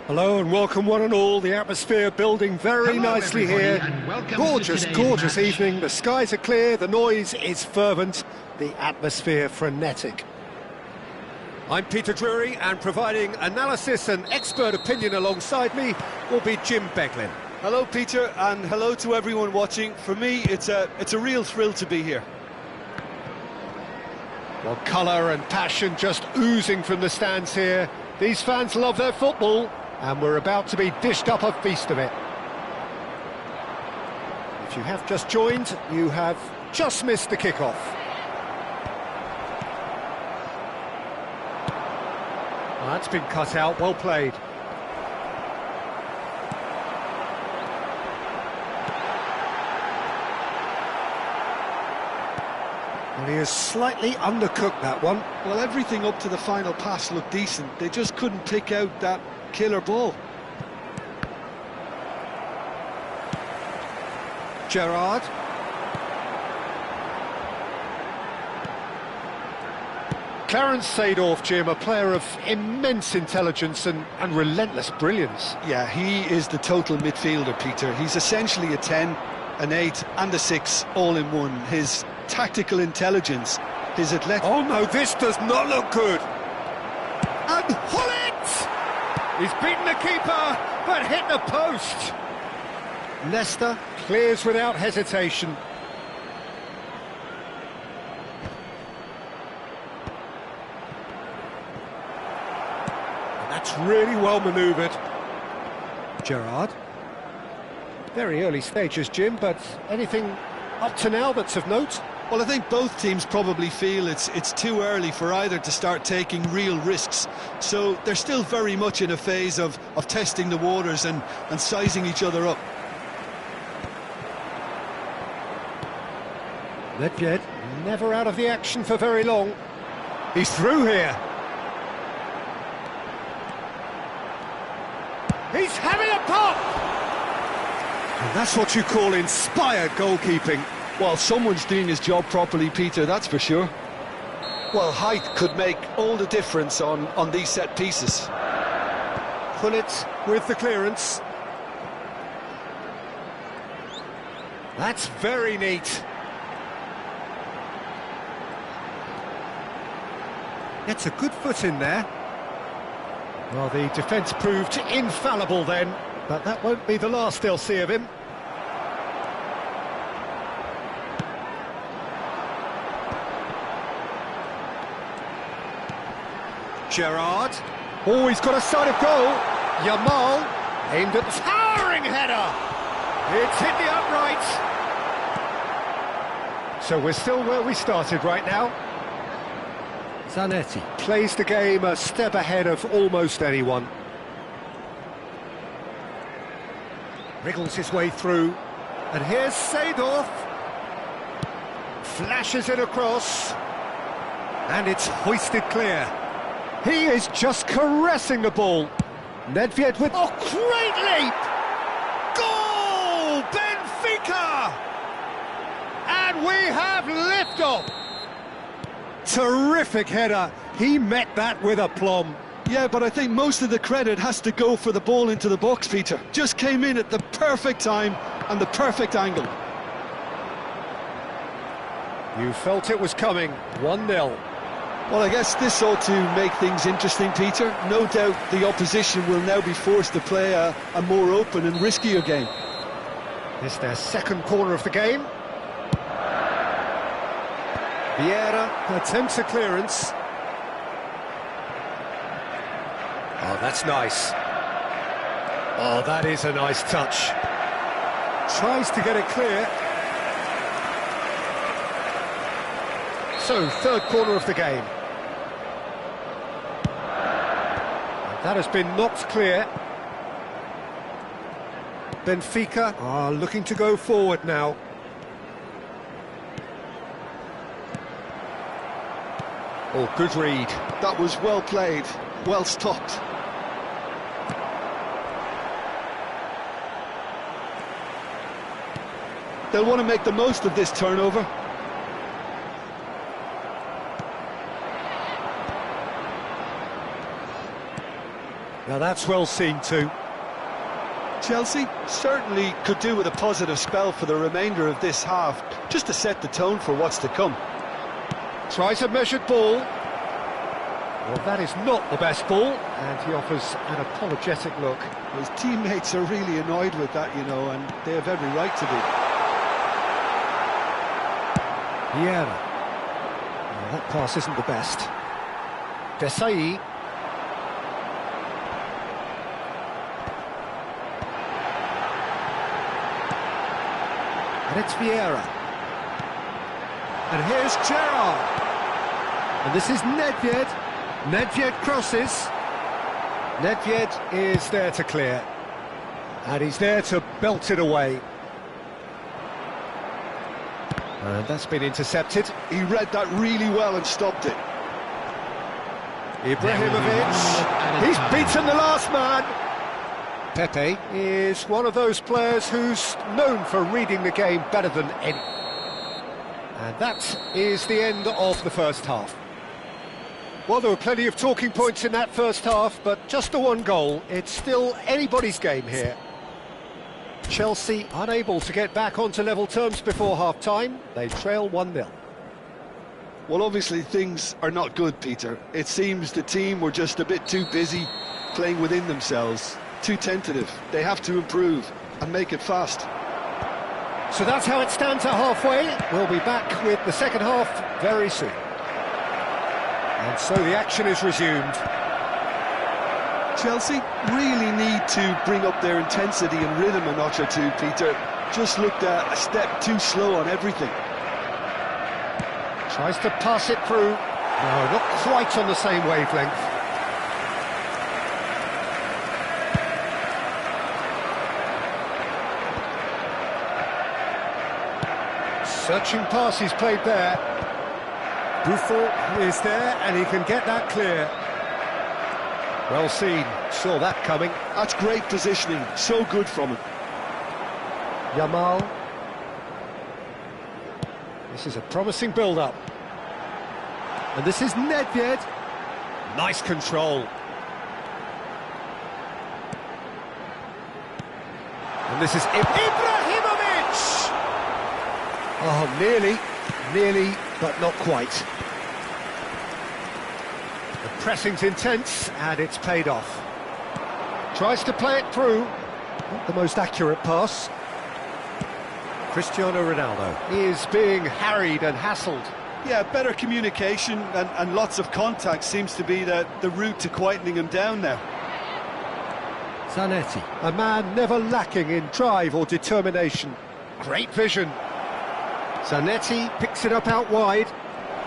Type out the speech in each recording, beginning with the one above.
Hello and welcome one and all. The atmosphere building very nicely here. Gorgeous evening. The skies are clear, the noise is fervent, the atmosphere frenetic. I'm Peter Drury, and providing analysis and expert opinion alongside me will be Jim Beglin. Hello Peter, and hello to everyone watching. For me, it's a real thrill to be here. Well, colour and passion just oozing from the stands here. These fans love their football, and we're about to be dished up a feast of it. If you have just joined, you have just missed the kickoff. Well, that's been cut out, well played. Well, he has slightly undercooked that one. Well, everything up to the final pass looked decent. They just couldn't pick out that killer ball. Gerrard. Clarence Seedorf, Jim, a player of immense intelligence and relentless brilliance. Yeah, he is the total midfielder, Peter. He's essentially a 10, an 8 and a 6 all in one. His tactical intelligence, his athletic... Oh no, this does not look good. And Hullet! He's beaten the keeper, but hit the post. Leicester clears without hesitation. And that's really well manoeuvred. Gerrard. Very early stages, Jim, but anything up to now that's of note? Well, I think both teams probably feel it's too early for either to start taking real risks. So they're still very much in a phase of testing the waters and sizing each other up. Nedved never out of the action for very long. He's through here. He's having a pop! And that's what you call inspired goalkeeping. Well, someone's doing his job properly, Peter, that's for sure. Well, height could make all the difference on these set pieces. Hullet with the clearance. That's very neat. Gets a good foot in there. Well, the defence proved infallible then, but that won't be the last they'll see of him. Gerrard. Oh, he's got a sight of goal. Yamal aimed at the towering header. It's hit the uprights. So we're still where we started right now. Zanetti plays the game a step ahead of almost anyone. Wriggles his way through. And here's Seedorf. Flashes it across. And it's hoisted clear. He is just caressing the ball. Nedved with... Oh, great leap! Goal! Benfica! And we have liftoff! Terrific header. He met that with aplomb. Yeah, but I think most of the credit has to go for the ball into the box, Peter. Just came in at the perfect time and the perfect angle. You felt it was coming. 1-0. Well, I guess this ought to make things interesting, Peter. No doubt the opposition will now be forced to play a more open and riskier game. It's their second corner of the game. Vieira attempts a clearance. Oh, that's nice. Oh, that is a nice touch. Tries to get it clear. So, third corner of the game. That has been knocked clear. Benfica are looking to go forward now. Oh, good read. That was well played, well stopped. They'll want to make the most of this turnover. Now that's well seen too. Chelsea certainly could do with a positive spell for the remainder of this half, just to set the tone for what's to come. Tries a measured ball. Well, that is not the best ball, and he offers an apologetic look. His teammates are really annoyed with that, you know, and they have every right to be. Vieira. Well, that pass isn't the best. Desai. And it's Vieira. And here's Gerrard. And this is Nedved. Nedved crosses. Nedved is there to clear. And he's there to belt it away. And that's been intercepted. He read that really well and stopped it. Ibrahimovic. He's beaten the last man. Pepe is one of those players who's known for reading the game better than any. And that is the end of the first half. Well, there were plenty of talking points in that first half, but just the one goal. It's still anybody's game here. Chelsea unable to get back onto level terms before half-time. They trail 1-0. Well, obviously things are not good, Peter. It seems the team were just a bit too busy playing within themselves. Too tentative. They have to improve and make it fast. So that's how it stands at halfway. We'll be back with the second half very soon. And so the action is resumed. Chelsea really need to bring up their intensity and rhythm a notch or two, Peter. Just looked a step too slow on everything. Tries to pass it through. No, not quite on the same wavelength. Searching pass he's played there. Buffon is there and he can get that clear. Well seen, saw that coming. That's great positioning, so good from him. Yamal. This is a promising build-up. And this is Nedved. Nice control. And this is Ibrahimovic! Oh, nearly, but not quite. The pressing's intense, and it's paid off. Tries to play it through. Not the most accurate pass. Cristiano Ronaldo is being harried and hassled. Yeah, better communication and lots of contact seems to be the route to quietening him down now. Zanetti, a man never lacking in drive or determination. Great vision. Zanetti picks it up out wide.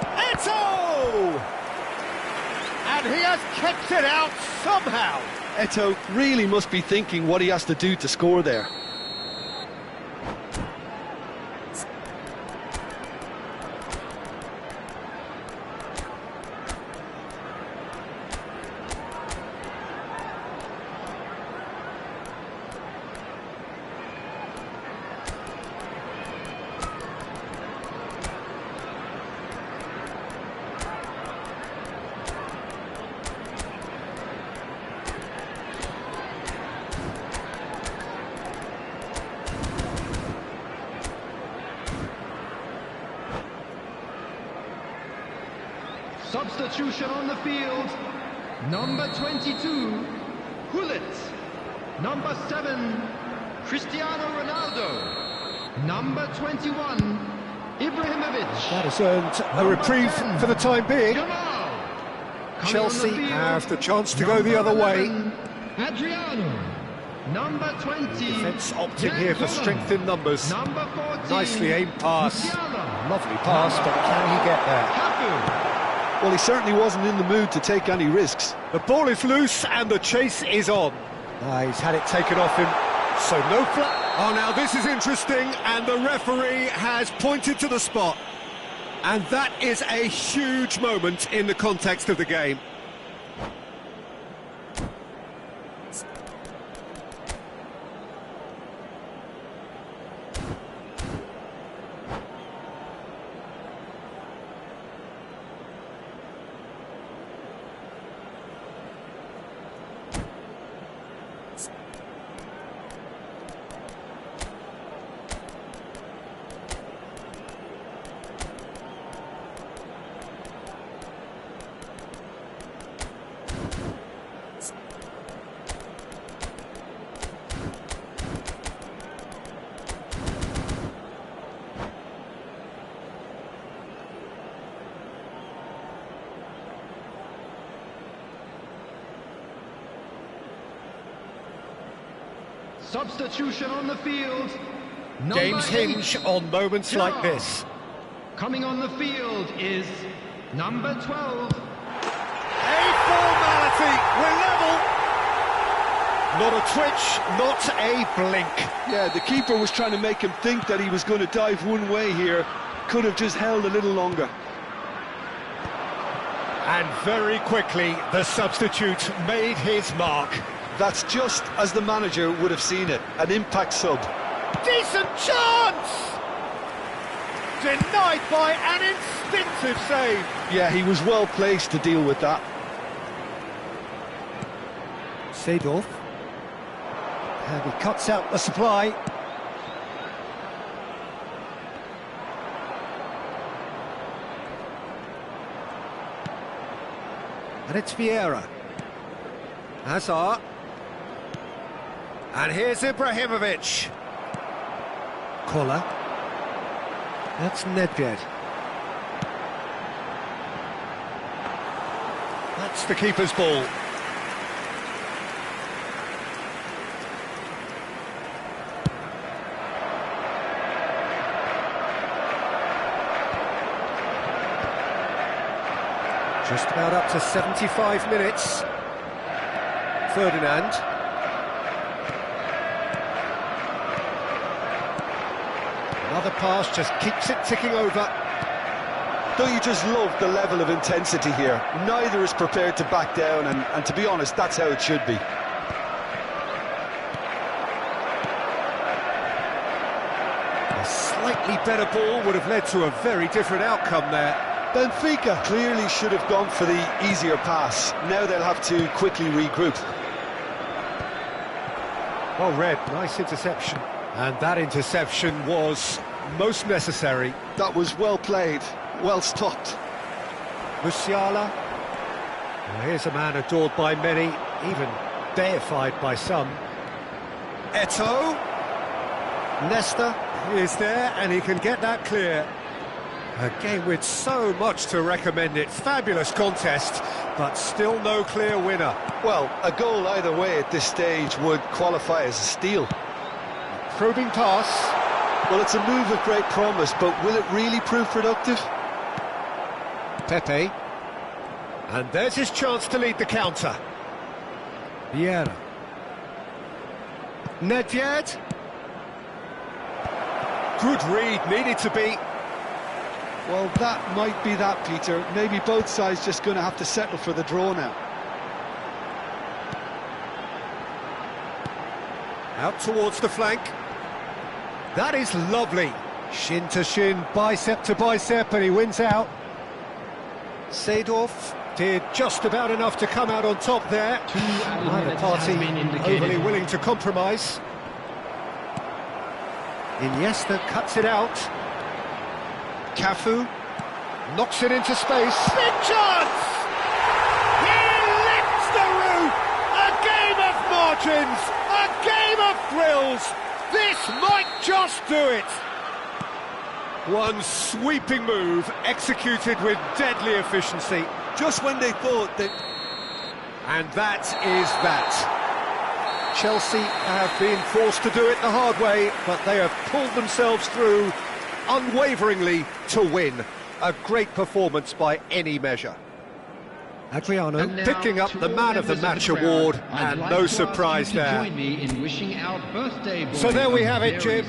Eto'o! And he has kept it out somehow. Eto'o really must be thinking what he has to do to score there. Substitution on the field. Number 22, Gullit. Number 7, Cristiano Ronaldo. Number 21, Ibrahimovic. That has earned a reprieve for the time being. Chelsea have the chance to go the other way. Adriano. Number 20. Defence opting here for strength in numbers. Number 14. Nicely aimed pass. Musiala. Lovely pass, but can he get there? Cafu. Well, he certainly wasn't in the mood to take any risks. The ball is loose and the chase is on. He's had it taken off him, so no flat. Oh, now this is interesting, and the referee has pointed to the spot. And that is a huge moment in the context of the game. Substitution on the field. Games hinge on moments like Gerrard. this. Coming on the field is number 12. A formality, we're level. Not a twitch, not a blink. Yeah, the keeper was trying to make him think that he was going to dive one way here. Could have just held a little longer. And very quickly, the substitute made his mark. That's just as the manager would have seen it, an impact sub. Decent chance! Denied by an instinctive save. Yeah, he was well placed to deal with that. Seedorf. And he cuts out the supply. And it's Vieira. Hazard. And here's Ibrahimovic. Koller. That's Nedved. That's the keeper's ball. Just about up to 75 minutes. Ferdinand. Another pass just keeps it ticking over. Don't you just love the level of intensity here? Neither is prepared to back down, and to be honest, that's how it should be. A slightly better ball would have led to a very different outcome there. Benfica clearly should have gone for the easier pass. Now they'll have to quickly regroup. Well read, nice interception. And that interception was most necessary. That was well played, well stopped. Musiala. Well, here's a man adored by many, even deified by some. Eto'o. Nesta is there, and he can get that clear. A game with so much to recommend it. Fabulous contest, but still no clear winner. Well, a goal either way at this stage would qualify as a steal. Probing pass. Well, it's a move of great promise, but will it really prove productive? Pepe. And there's his chance to lead the counter. Vieira. Nedved. Good read, needed to be. Well, that might be that, Peter. Maybe both sides just going to have to settle for the draw now. Out towards the flank. That is lovely. Shin to shin, bicep to bicep, and he wins out. Seedorf did just about enough to come out on top there. Neither party overly willing to compromise. Iniesta cuts it out. Cafu knocks it into space. Big chance! He lifts the roof! A game of margins! A game of thrills! This might just do it! One sweeping move executed with deadly efficiency. Just when they thought that... And that is that. Chelsea have been forced to do it the hard way, but they have pulled themselves through unwaveringly to win. A great performance by any measure. Adriano picking up the Man of the Match award, and no surprise there. So there we have it, Jim.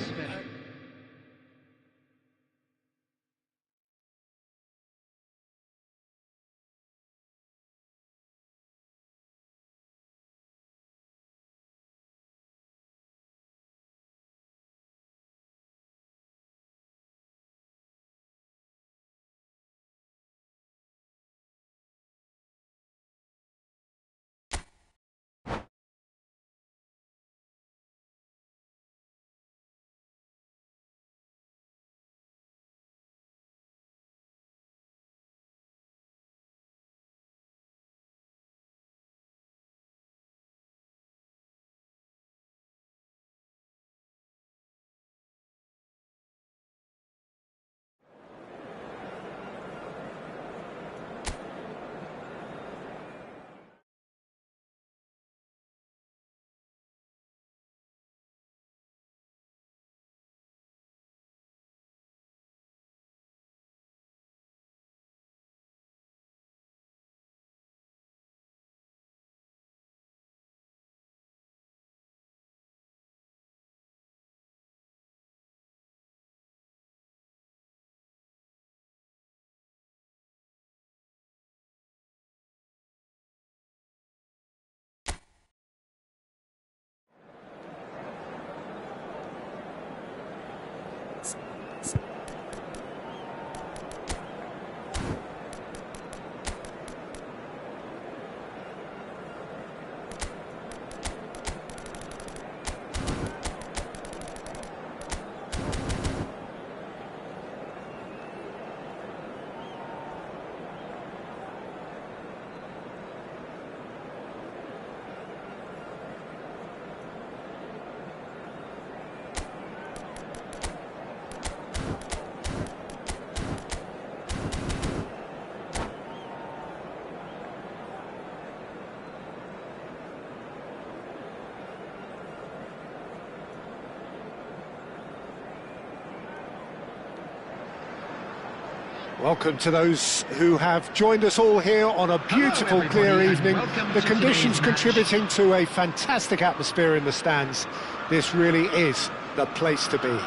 Welcome to those who have joined us all here on a beautiful, clear evening. The conditions contributing to a fantastic atmosphere in the stands. This really is the place to be.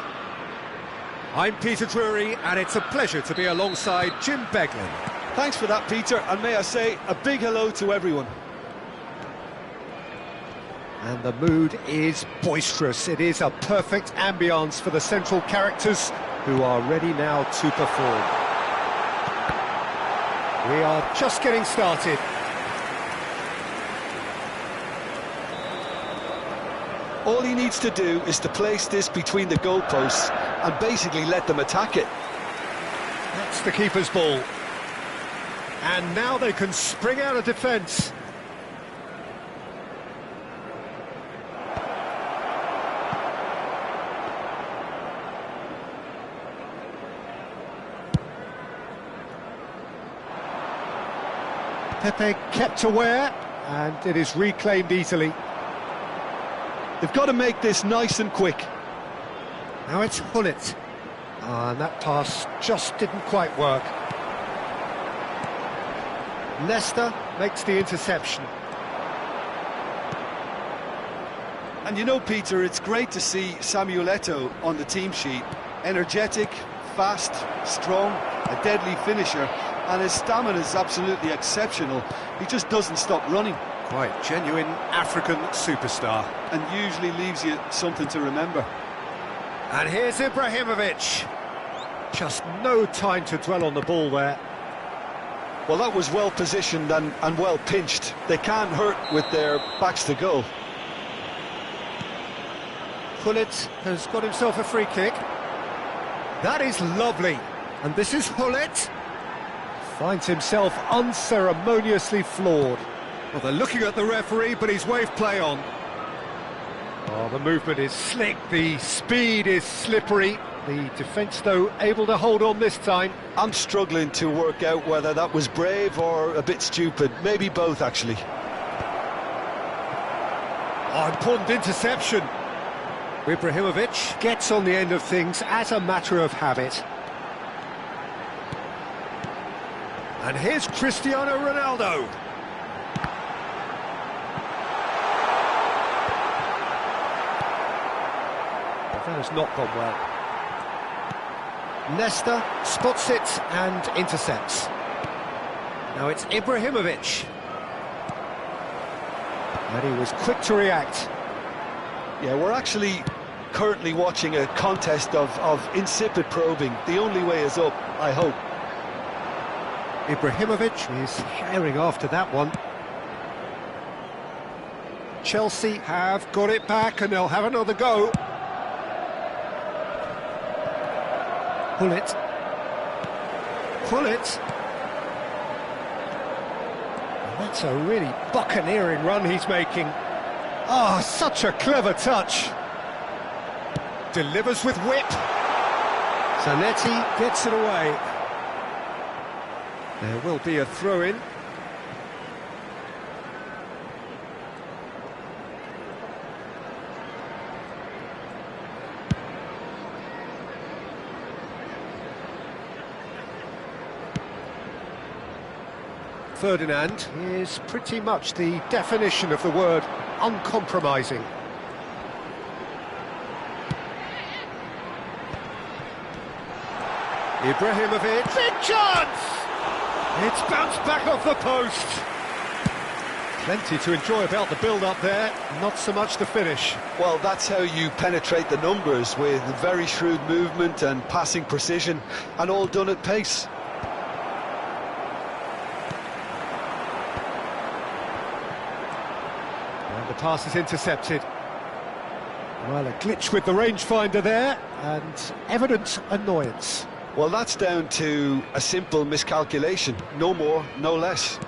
I'm Peter Drury, and it's a pleasure to be alongside Jim Beglin. Thanks for that, Peter, and may I say a big hello to everyone. And the mood is boisterous. It is a perfect ambience for the central characters who are ready now to perform. We are just getting started. All he needs to do is to place this between the goalposts and basically let them attack it. That's the keeper's ball. And now they can spring out of defence. Pepe kept aware, and it is reclaimed easily. They've got to make this nice and quick. Now it's Gullit. And that pass just didn't quite work. Leicester makes the interception. And you know, Peter, it's great to see Samuel Eto'o on the team sheet. Energetic, fast, strong, a deadly finisher, and his stamina is absolutely exceptional. He just doesn't stop running. Quite genuine African superstar. And usually leaves you something to remember. And here's Ibrahimovic. Just no time to dwell on the ball there. Well, that was well positioned and well pinched. They can't hurt with their backs to goal. Gullit has got himself a free kick. That is lovely. And this is Gullit. Finds himself unceremoniously floored. Well, they're looking at the referee, but he's waved play on. Oh, the movement is slick, the speed is slippery. The defence, though, able to hold on this time. I'm struggling to work out whether that was brave or a bit stupid. Maybe both, actually. Oh, important interception. Ibrahimovic gets on the end of things as a matter of habit. And here's Cristiano Ronaldo. That has not gone well. Leicester spots it and intercepts. Now it's Ibrahimovic. And he was quick to react. Yeah, we're actually currently watching a contest of insipid probing. The only way is up, I hope. Ibrahimovic is herring after that one. Chelsea have got it back and they'll have another go. Gullit. Gullit. And that's a really buccaneering run he's making. Oh, such a clever touch. Delivers with whip. Zanetti gets it away. There will be a throw-in. Ferdinand is pretty much the definition of the word uncompromising. Ibrahimovic, big chance! It's bounced back off the post. Plenty to enjoy about the build-up there, not so much the finish. Well, that's how you penetrate the numbers, with very shrewd movement and passing precision, and all done at pace. And the pass is intercepted. Well, a glitch with the rangefinder there, and evident annoyance. Well, that's down to a simple miscalculation. No more, no less.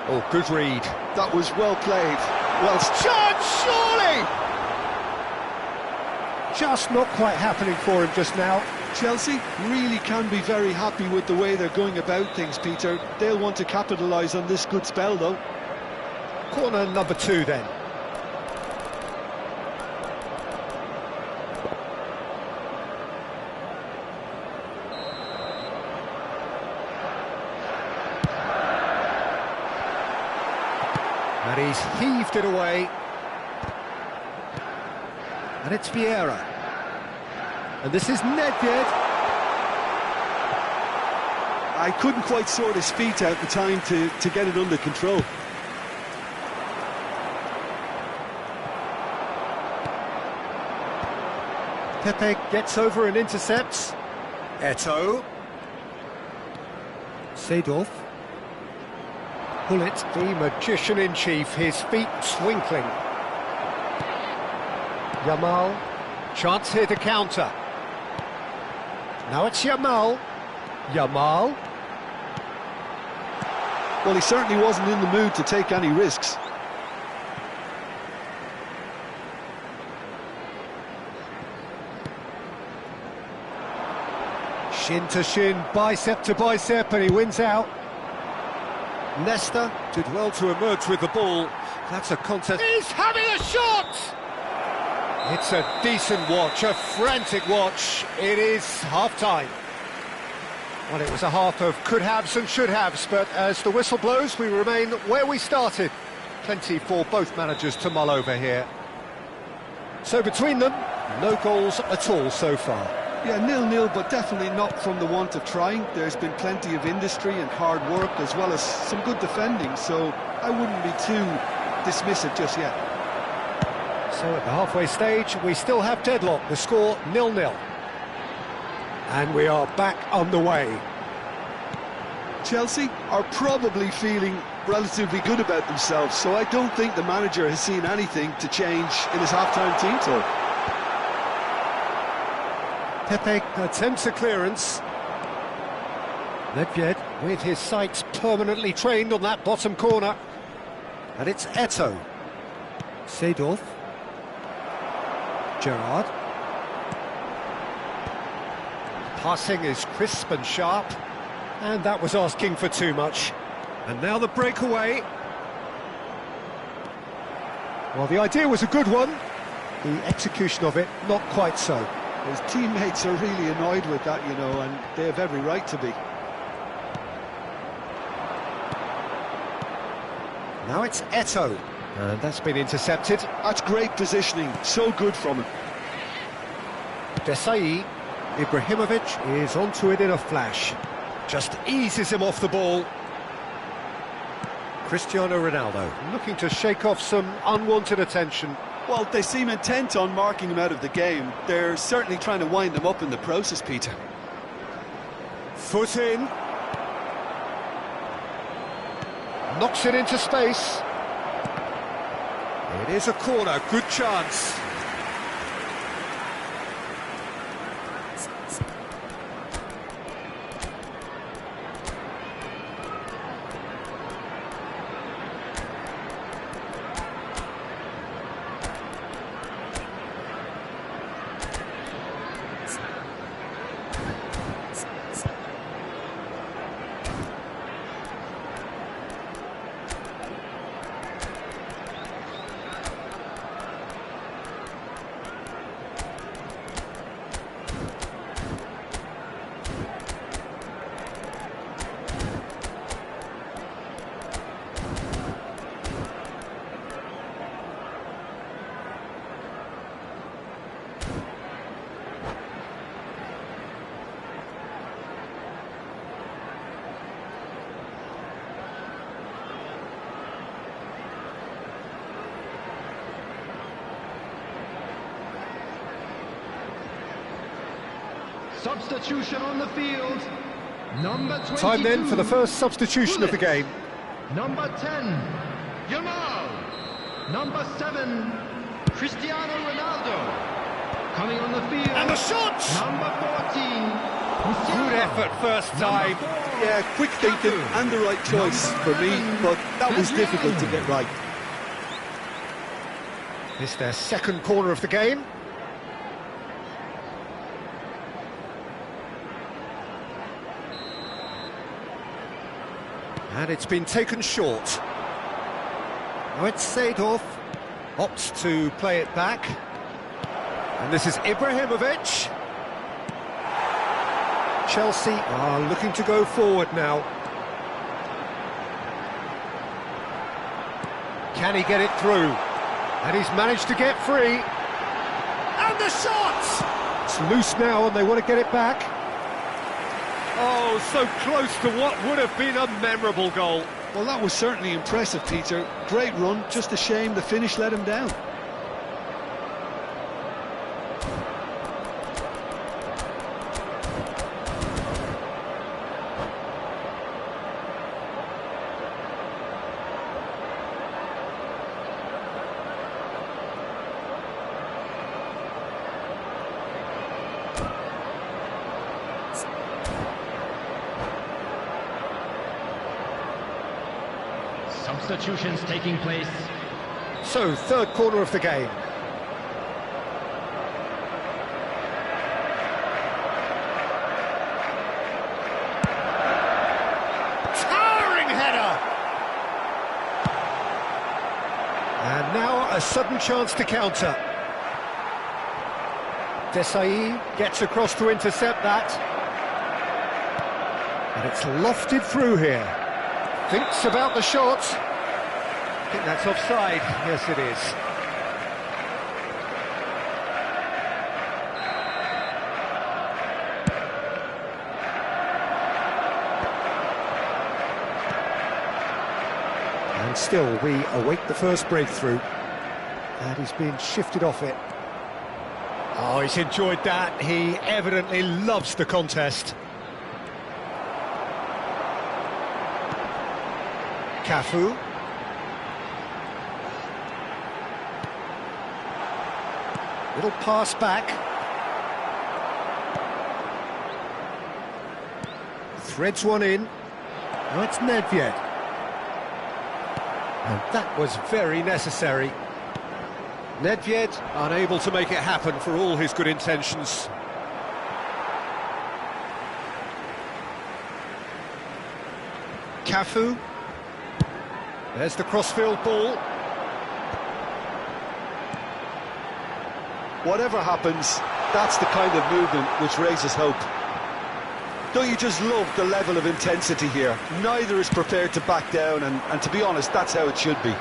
Oh, good read. That was well played. Well, Chance, surely! Just not quite happening for him just now. Chelsea really can be very happy with the way they're going about things, Peter. They'll want to capitalise on this good spell, though. Corner number 2 then. He's heaved it away. And it's Vieira. And this is Nedved. I couldn't quite sort his feet out in time to get it under control. Pepe gets over and intercepts. Eto'o. Seedorf. Gullit, the magician-in-chief, his feet twinkling. Yamal. Chance here to counter. Now it's Yamal. Yamal. Well, he certainly wasn't in the mood to take any risks. Shin to shin, bicep to bicep, and he wins out. Nesta did well to emerge with the ball. That's a contest. He's having a shot! It's a decent watch, a frantic watch. It is half-time. Well, it was a half of could-haves and should-haves, but as the whistle blows, we remain where we started. Plenty for both managers to mull over here. So between them, no goals at all so far. Yeah, 0-0, but definitely not from the want of trying. There's been plenty of industry and hard work, as well as some good defending, so I wouldn't be too dismissive just yet. So at the halfway stage, we still have deadlock, the score 0-0. And we are back underway. Chelsea are probably feeling relatively good about themselves, so I don't think the manager has seen anything to change in his half-time team talk. Pepe attempts a clearance. Nedved with his sights permanently trained on that bottom corner. And it's Eto'o. Seedorf. Gerrard. Passing is crisp and sharp. And that was asking for too much. And now the breakaway. Well, the idea was a good one. The execution of it, not quite so. His teammates are really annoyed with that, you know, and they have every right to be. Now it's Eto'o, and that's been intercepted. That's great positioning, so good from him. Desai, Ibrahimovic is onto it in a flash. Just eases him off the ball. Cristiano Ronaldo looking to shake off some unwanted attention. Well, they seem intent on marking him out of the game. They're certainly trying to wind him up in the process, Peter. Foot in. Knocks it into space. It is a corner, good chance. Substitution on the field. Number 22. Time then for the first substitution of the game. Number 10, Yamal. Number 7, Cristiano Ronaldo. Coming on the field. And the shot! Number 14, Good effort first time. Yeah, quick thinking and the right choice for me, but that was difficult to get right. It's their second corner of the game. And it's been taken short. Now it's Seedorf. Opts to play it back. And this is Ibrahimovic. Chelsea are looking to go forward now. Can he get it through? And he's managed to get free. And the shot! It's loose now and they want to get it back. Oh, so close to what would have been a memorable goal. Well, that was certainly impressive, Peter. Great run, just a shame the finish let him down. Substitutions taking place. So, third corner of the game. Towering header! And now a sudden chance to counter. Desailly gets across to intercept that. And it's lofted through here. Thinks about the shot. I think that's offside. Yes, it is. And still, we await the first breakthrough. And he's being shifted off it. Oh, he's enjoyed that. He evidently loves the contest. Cafu. Little pass back. Threads one in. Now it's Nedved. And that was very necessary. Nedved unable to make it happen for all his good intentions. Cafu. There's the crossfield ball. Whatever happens, that's the kind of movement which raises hope. Don't you just love the level of intensity here? Neither is prepared to back down, and to be honest, that's how it should be.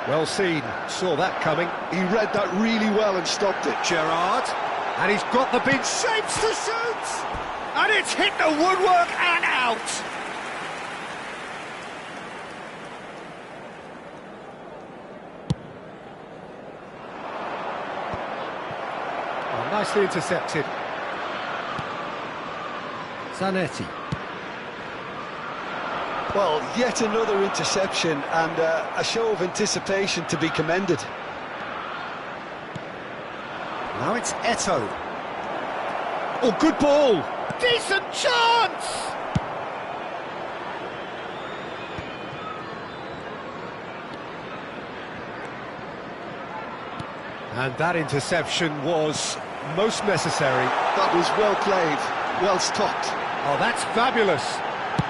Well seen, saw that coming. He read that really well and stopped it. Gerrard, and he's got the big shapes to shoot! And it's hit the woodwork and out! Oh, nicely intercepted. Zanetti. Well, yet another interception and a show of anticipation to be commended. Now it's Eto'o. Oh, good ball! Decent chance! And that interception was most necessary. That was well played, well stopped. Oh, that's fabulous.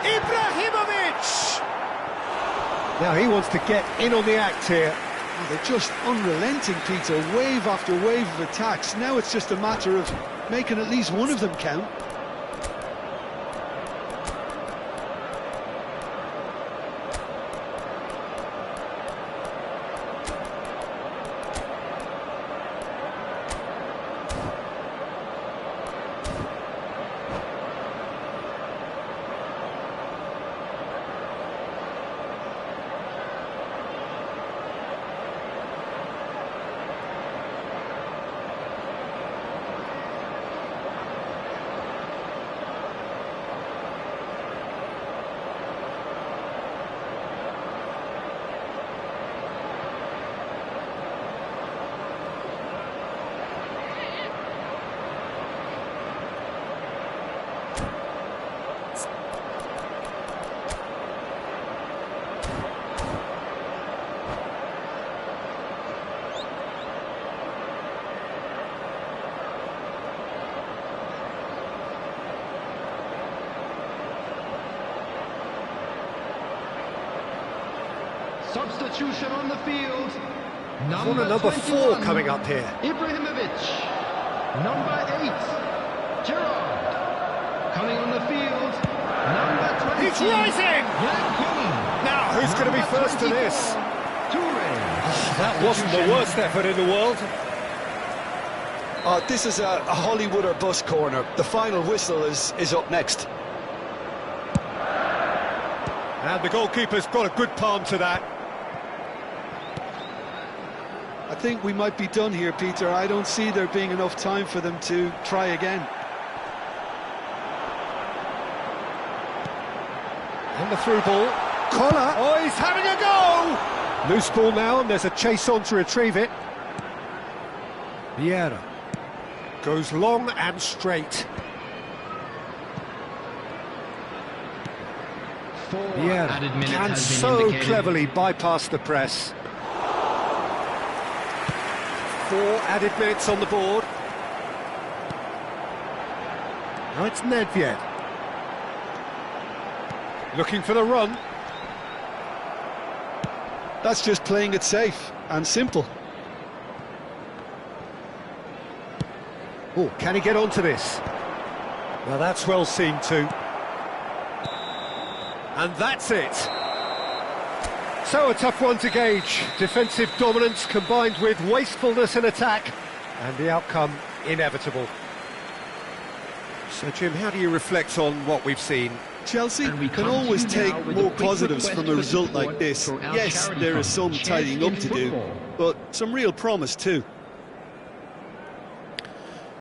Ibrahimovic! Now he wants to get in on the act here. Oh, they're just unrelenting, Peter. Wave after wave of attacks. Now it's just a matter of making at least one of them count. Substitution on the field. Corner number 4 coming up here. Ibrahimovic. Number 8, Gerrard. Coming on the field, number 20. He's rising! Now, who's going to be first to this? That wasn't the worst effort in the world. This is a Hollywood or bust corner. The final whistle is up next. And the goalkeeper's got a good palm to that. I think we might be done here, Peter. I don't see there being enough time for them to try again. And the through ball. Collar. Oh, he's having a go! Loose ball now, and there's a chase on to retrieve it. Vieira goes long and straight. Vieira can so cleverly bypass the press. 4 added minutes on the board. Now it's Nedved. Looking for the run. That's just playing it safe and simple. Oh, can he get onto this? Well, that's well seen too. And that's it. So a tough one to gauge. Defensive dominance combined with wastefulness in attack, and the outcome inevitable. So, Jim, how do you reflect on what we've seen? Chelsea can always take more positives from a result like this. Yes, there is some tidying up to do, but some real promise too.